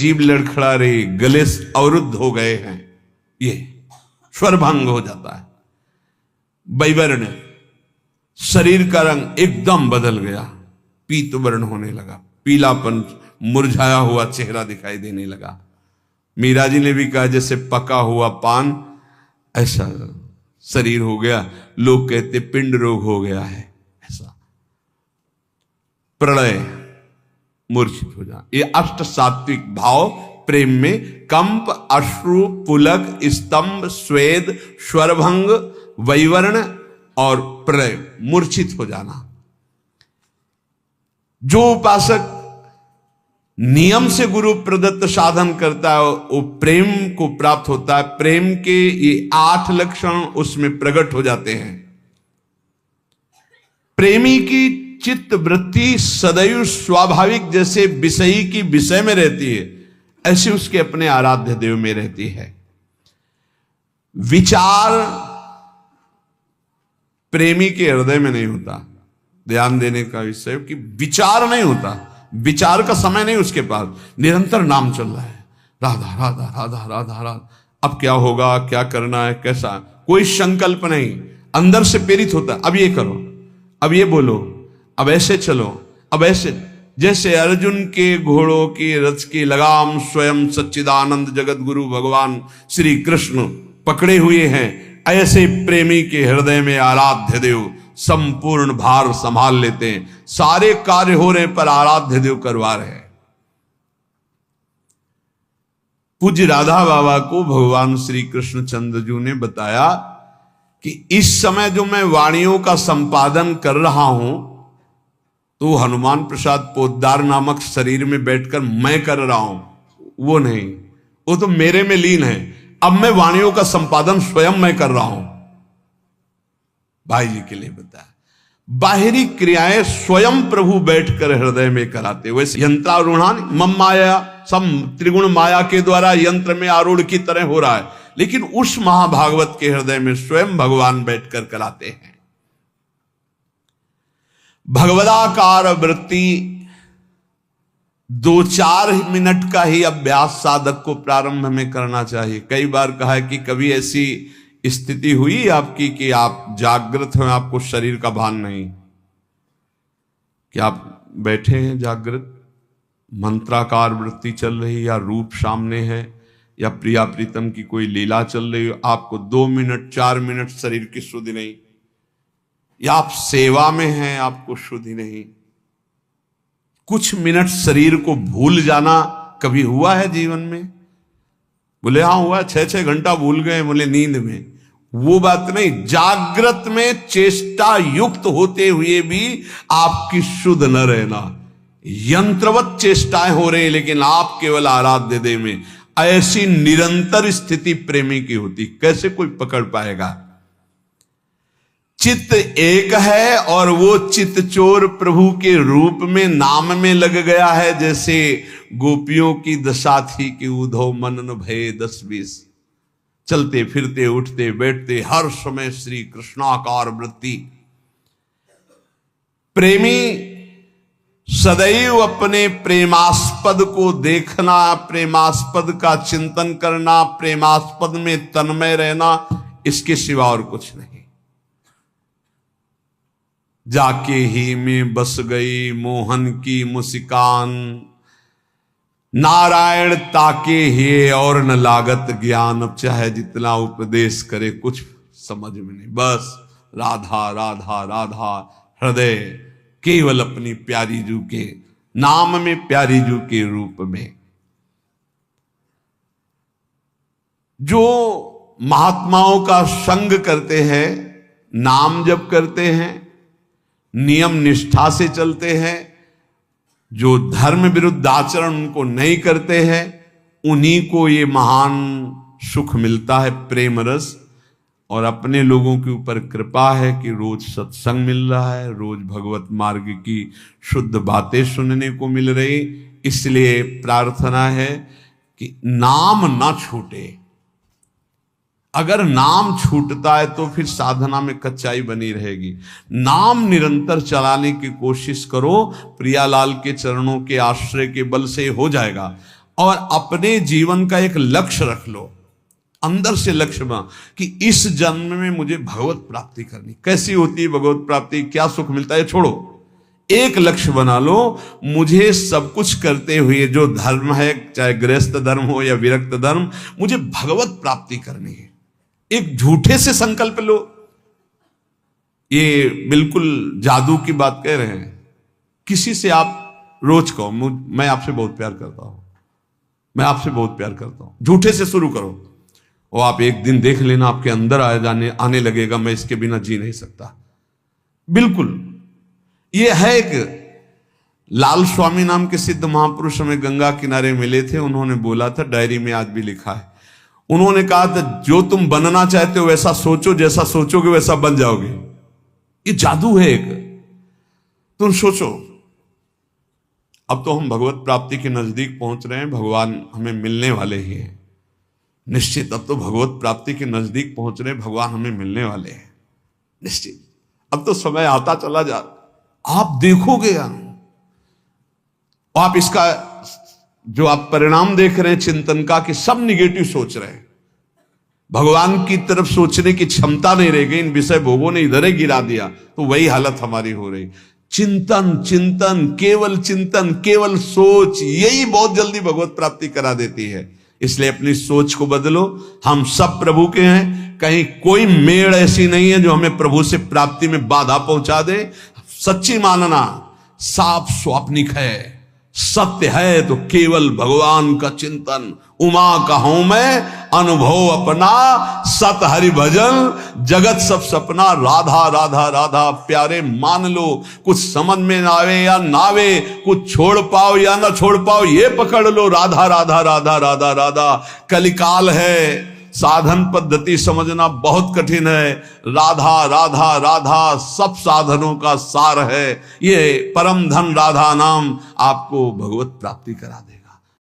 जीभ लड़खड़ा रही, गले अवरुद्ध हो गए हैं, ये स्वरभंग हो जाता है। वैवर्ण, शरीर का रंग एकदम बदल गया, पीत वर्ण होने लगा, पीलापन, मुरझाया हुआ चेहरा दिखाई देने लगा। मीरा जी ने भी कहा जैसे पका हुआ पान ऐसा शरीर हो गया। लोग कहते पिंड रोग हो गया है, ऐसा प्रलय, मूर्छित हो जा। ये अष्ट सात्विक भाव प्रेम में कंप, अश्रु, पुलक, स्तंभ, स्वेद, स्वरभंग, वैवर्ण और प्रलय, मूर्छित हो जाना। जो उपासक नियम से गुरु प्रदत्त साधन करता है वो प्रेम को प्राप्त होता है। प्रेम के ये 8 लक्षण उसमें प्रकट हो जाते हैं। प्रेमी की चित्त वृत्ति सदैव स्वाभाविक जैसे विषयी की विषय में रहती है, ऐसे उसके अपने आराध्य देव में रहती है। विचार प्रेमी के हृदय में नहीं होता। ध्यान देने का विषय कि विचार नहीं होता, विचार का समय नहीं उसके पास। निरंतर नाम चल रहा है, राधा राधा राधा राधा राधा। अब क्या होगा, क्या करना है, कैसा, कोई संकल्प नहीं, अंदर से प्रेरित होता है। अब ये करो, अब ये बोलो, अब ऐसे चलो, अब ऐसे। जैसे अर्जुन के घोड़ों की रथ की लगाम स्वयं सच्चिदानंद जगत गुरु भगवान श्री कृष्ण पकड़े हुए हैं, ऐसे प्रेमी के हृदय में आराध्य देव संपूर्ण भार संभाल लेते हैं। सारे कार्य हो रहे पर आराध्य देव करवा रहे हैं। पूज्य राधा बाबा को भगवान श्री कृष्ण चंद्र ने बताया कि इस समय जो मैं वाणियों का संपादन कर रहा हूं तो हनुमान प्रसाद पोद्दार नामक शरीर में बैठकर मैं कर रहा हूं, वो नहीं, वो तो मेरे में लीन है। अब मैं वाणियों का संपादन स्वयं मैं कर रहा हूं। भाई जी के लिए बताया, बाहरी क्रियाएं स्वयं प्रभु बैठकर हृदय में कराते। वैसे यंत्रारूढ़ान मम माया, सम त्रिगुण माया के द्वारा यंत्र में आरूढ़ की तरह हो रहा है, लेकिन उस महाभागवत के हृदय में स्वयं भगवान बैठकर कराते हैं। भगवदाकार वृत्ति 2-4 मिनट का ही अभ्यास साधक को प्रारंभ में करना चाहिए। कई बार कहा है कि कभी ऐसी स्थिति हुई आपकी कि आप जागृत हैं, आपको शरीर का भान नहीं, कि आप बैठे हैं जागृत, मंत्राकार वृत्ति चल रही, या रूप सामने है, या प्रिया प्रीतम की कोई लीला चल रही हो, आपको 2 मिनट 4 मिनट शरीर की शुद्धि नहीं, या आप सेवा में हैं, आपको शुद्धि नहीं, कुछ मिनट शरीर को भूल जाना कभी हुआ है जीवन में? बोले हाँ हुआ, 6-6 घंटा भूल गए, बोले नींद में। वो बात नहीं, जागृत में चेष्टा युक्त होते हुए भी आपकी शुद्ध न रहना। यंत्रवत चेष्टाएं हो रही लेकिन आप केवल आराध्य देव में। ऐसी निरंतर स्थिति प्रेमी की होती, कैसे कोई पकड़ पाएगा? चित्त एक है और वो चित्त चोर प्रभु के रूप में नाम में लग गया है। जैसे गोपियों की दशा थी कि उधो मनन भय 10-20, चलते फिरते उठते बैठते हर समय श्री कृष्णाकार वृत्ति। प्रेमी सदैव अपने प्रेमास्पद को देखना, प्रेमास्पद का चिंतन करना, प्रेमास्पद में तन्मय रहना, इसके सिवा और कुछ नहीं। जाके ही में बस गई मोहन की मुस्कान, नारायण ताके ही और न लागत ज्ञान। अब चाहे जितना उपदेश करे कुछ समझ में नहीं, बस राधा राधा राधा। हृदय केवल अपनी प्यारी जू के नाम में, प्यारी जू के रूप में। जो महात्माओं का संग करते हैं, नाम जप करते हैं, नियम निष्ठा से चलते हैं, जो धर्म विरुद्ध आचरण उनको नहीं करते हैं, उन्हीं को ये महान सुख मिलता है, प्रेम रस। और अपने लोगों के ऊपर कृपा है कि रोज सत्संग मिल रहा है, रोज भगवत मार्ग की शुद्ध बातें सुनने को मिल रही। इसलिए प्रार्थना है कि नाम ना छूटे। अगर नाम छूटता है तो फिर साधना में कच्चाई बनी रहेगी। नाम निरंतर चलाने की कोशिश करो, प्रियालाल के चरणों के आश्रय के बल से हो जाएगा। और अपने जीवन का एक लक्ष्य रख लो, अंदर से लक्ष्य बना कि इस जन्म में मुझे भगवत प्राप्ति करनी। कैसी होती है भगवत प्राप्ति, क्या सुख मिलता है, छोड़ो, एक लक्ष्य बना लो, मुझे सब कुछ करते हुए जो धर्म है, चाहे गृहस्थ धर्म हो या विरक्त धर्म, मुझे भगवत प्राप्ति करनी है। एक झूठे से संकल्प लो, ये बिल्कुल जादू की बात कह रहे हैं। किसी से आप रोज कहो मैं आपसे बहुत प्यार करता हूं, मैं आपसे बहुत प्यार करता हूं, झूठे से शुरू करो, और आप एक दिन देख लेना आपके अंदर आने लगेगा मैं इसके बिना जी नहीं सकता। बिल्कुल, ये है एक लाल स्वामी नाम के सिद्ध महापुरुष हमें गंगा किनारे मिले थे, उन्होंने बोला था, डायरी में आज भी लिखा है, उन्होंने कहा था जो तुम बनना चाहते हो वैसा सोचो, जैसा सोचोगे वैसा बन जाओगे। ये जादू है एक, तुम सोचो। अब तो हम भगवत प्राप्ति के नजदीक पहुंच रहे हैं, भगवान हमें मिलने वाले ही हैं निश्चित। अब तो भगवत प्राप्ति के नजदीक पहुंच रहे हैं, भगवान हमें मिलने वाले हैं निश्चित। अब तो समय आता चला जा, आप देखोगे आप इसका जो आप परिणाम देख रहे हैं चिंतन का, कि सब निगेटिव सोच रहे हैं, भगवान की तरफ सोचने की क्षमता नहीं रह गई, इन विषय भोगों ने इधर ही गिरा दिया, तो वही हालत हमारी हो रही। चिंतन चिंतन चिंतन, केवल सोच, यही बहुत जल्दी भगवत प्राप्ति करा देती है। इसलिए अपनी सोच को बदलो। हम सब प्रभु के हैं, कहीं कोई मेड़ ऐसी नहीं है जो हमें प्रभु से प्राप्ति में बाधा पहुंचा दे। सच्ची मानना साफ स्वाप्निक है, सत्य है तो केवल भगवान का चिंतन। उमा का हूं मैं अनुभव अपना, सत हरि भजन जगत सब सपना। राधा राधा राधा प्यारे मान लो, कुछ समझ में ना आवे या ना आवे, कुछ छोड़ पाओ या ना छोड़ पाओ, ये पकड़ लो, राधा राधा राधा राधा राधा। कलिकाल है, साधन पद्धति समझना बहुत कठिन है। राधा राधा राधा सब साधनों का सार है। ये परम धन राधा नाम आपको भगवत प्राप्ति करा दे।